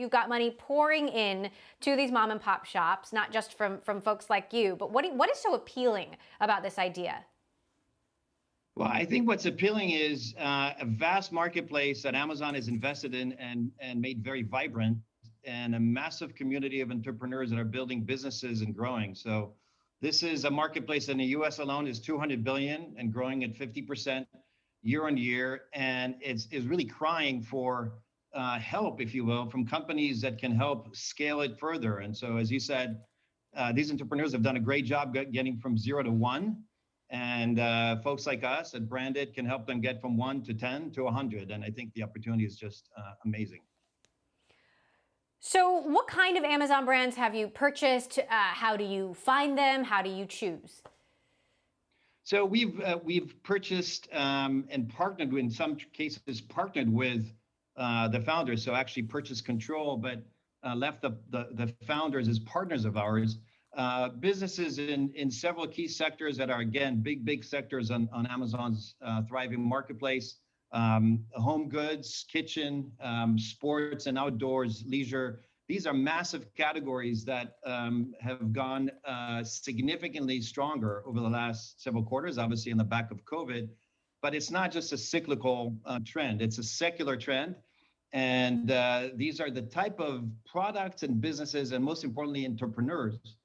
you've got money pouring in to these mom and pop shops, not just from folks like you. But what is so appealing about this idea? Well, I think what's appealing is a vast marketplace that Amazon has invested in and made very vibrant, and a massive community of entrepreneurs that are building businesses and growing. So this is a marketplace in the US alone is 200 billion and growing at 50% year on year. And is really crying for help, if you will, from companies that can help scale it further. And so, as you said, these entrepreneurs have done a great job getting from 0 to 1. And folks like us at Branded can help them get from 1 to 10 to 100. And I think the opportunity is just amazing. So what kind of Amazon brands have you purchased? How do you find them? How do you choose? So we've purchased and partnered with, in some cases, partnered with the founders. So actually purchased control, but left the founders as partners of ours. Businesses in several key sectors that are, again, big sectors on Amazon's thriving marketplace. Home goods, kitchen, sports and outdoors, leisure. These are massive categories that have gone significantly stronger over the last several quarters, obviously in the back of COVID. But it's not just a cyclical trend, it's a secular trend. And these are the type of products and businesses, and most importantly, entrepreneurs,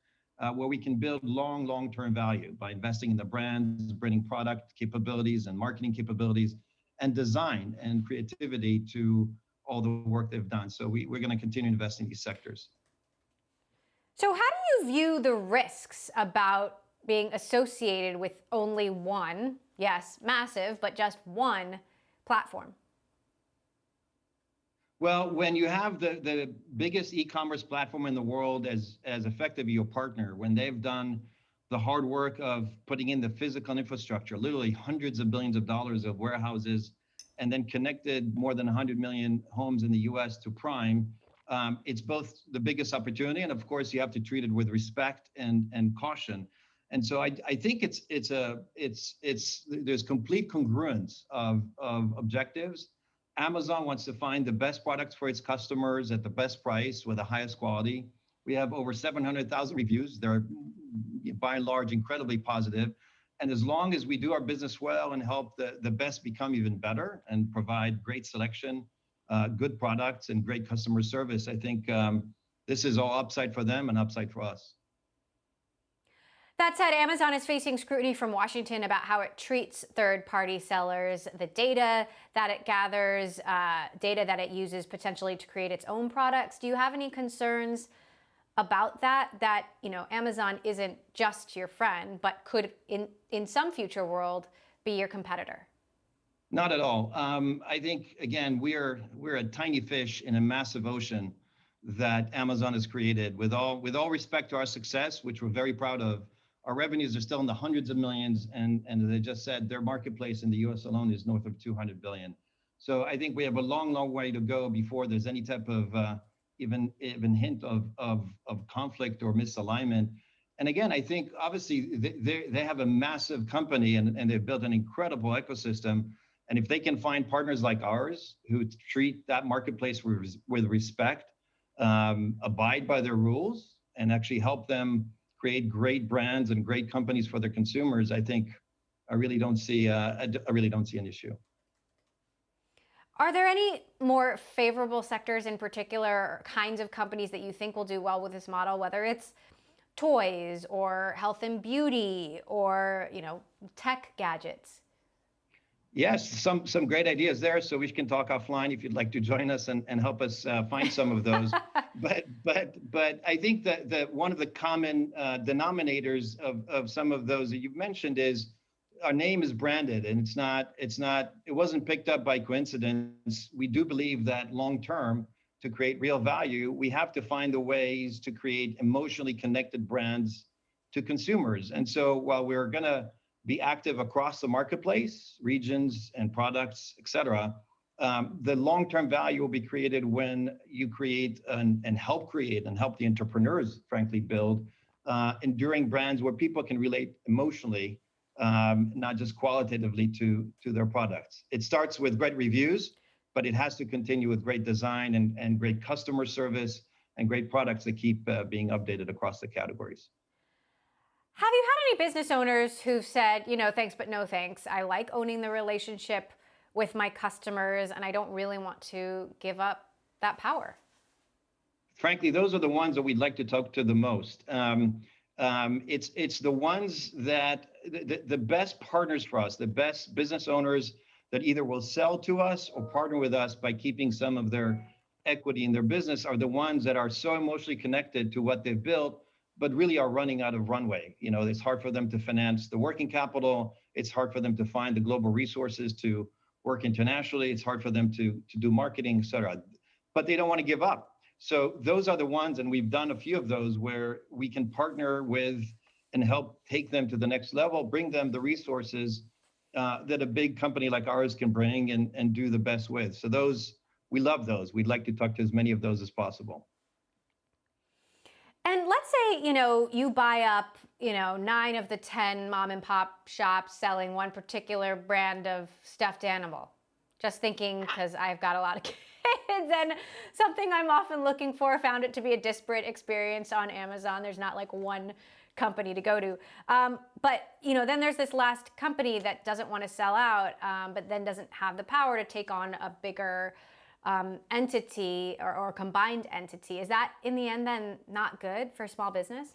where we can build long-term value by investing in the brands, bringing product capabilities and marketing capabilities and design and creativity to all the work they've done. So we're going to continue investing in these sectors. So how do you view the risks about being associated with only one, yes, massive, but just one platform? Well, when you have the biggest e-commerce platform in the world as effectively your partner, when they've done the hard work of putting in the physical infrastructure, literally hundreds of billions of dollars of warehouses, and then connected more than 100 million homes in the US to Prime, it's both the biggest opportunity, and of course you have to treat it with respect and caution. And so I think there's complete congruence of objectives. Amazon wants to find the best products for its customers at the best price with the highest quality. We have over 700,000 reviews. They're by and large incredibly positive. And as long as we do our business well and help the best become even better and provide great selection, good products and great customer service, I think this is all upside for them and upside for us. That said, Amazon is facing scrutiny from Washington about how it treats third-party sellers, the data that it gathers, data that it uses potentially to create its own products. Do you have any concerns about that, Amazon isn't just your friend, but could, in some future world, be your competitor? Not at all. I think, again, we're a tiny fish in a massive ocean that Amazon has created. With all respect to our success, which we're very proud of, our revenues are still in the hundreds of millions, and as I just said, their marketplace in the US alone is north of 200 billion. So I think we have a long way to go before there's any type of even hint of conflict or misalignment. And again, I think obviously they have a massive company and they've built an incredible ecosystem. And if they can find partners like ours who treat that marketplace with respect, abide by their rules, and actually help them create great brands and great companies for their consumers, I really don't see an issue. Are there any more favorable sectors in particular, or kinds of companies that you think will do well with this model, whether it's toys or health and beauty or, tech gadgets? Yes, some great ideas there. So we can talk offline if you'd like to join us and help us find some of those. but I think that one of the common denominators of some of those that you've mentioned is our name is Branded, and it wasn't picked up by coincidence. We do believe that long term, to create real value, we have to find the ways to create emotionally connected brands to consumers. And so while we're going to be active across the marketplace, regions and products, et cetera, the long-term value will be created when you create and help the entrepreneurs, frankly, build enduring brands where people can relate emotionally, not just qualitatively to their products. It starts with great reviews. but it has to continue with great design and great customer service and great products that keep being updated across the categories. Have you had any business owners who've said, thanks, but no thanks? I like owning the relationship with my customers, and I don't really want to give up that power. Frankly, those are the ones that we'd like to talk to the most. It's the ones that the best partners for us, the best business owners that either will sell to us or partner with us by keeping some of their equity in their business are the ones that are so emotionally connected to what they've built, but really are running out of runway. It's hard for them to finance the working capital. It's hard for them to find the global resources to work internationally. It's hard for them to do marketing, et cetera. But they don't want to give up. So those are the ones, and we've done a few of those where we can partner with and help take them to the next level, bring them the resources that a big company like ours can bring and do the best with. So those, we love those. We'd like to talk to as many of those as possible. And let's say, you buy up, 9 of the 10 mom and pop shops selling one particular brand of stuffed animal. Just thinking, because I've got a lot of kids and something I'm often looking for, found it to be a disparate experience on Amazon. There's not like one company to go to. But, then there's this last company that doesn't want to sell out, but then doesn't have the power to take on a bigger entity or combined entity. Is that in the end then not good for small business?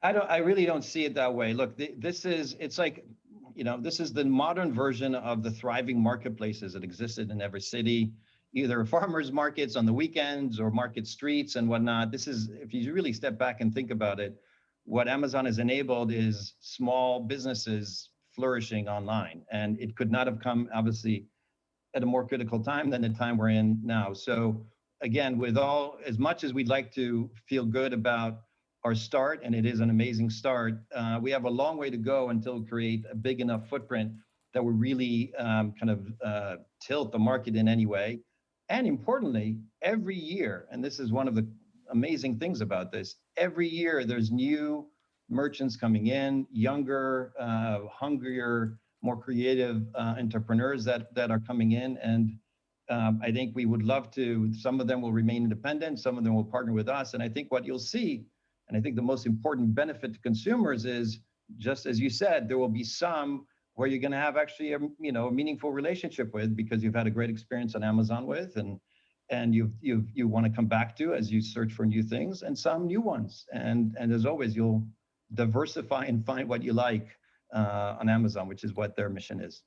I really don't see it that way. Look, this is the modern version of the thriving marketplaces that existed in every city, either farmers markets on the weekends or market streets and whatnot. This is, if you really step back and think about it, what Amazon has enabled is small businesses flourishing online. And it could not have come, obviously, at a more critical time than the time we're in now. So again, as much as we'd like to feel good about our start, and it is an amazing start, we have a long way to go until we create a big enough footprint that we really tilt the market in any way. And importantly, every year, and this is one of the amazing things about this, every year there's new merchants coming in, younger, hungrier, more creative entrepreneurs that are coming in. And I think we would love to, some of them will remain independent, some of them will partner with us. And I think what you'll see, and I think the most important benefit to consumers is, just as you said, there will be some where you're going to have actually a meaningful relationship with, because you've had a great experience on Amazon with, and you want to come back to as you search for new things, and some new ones. And as always, you'll diversify and find what you like on Amazon, which is what their mission is.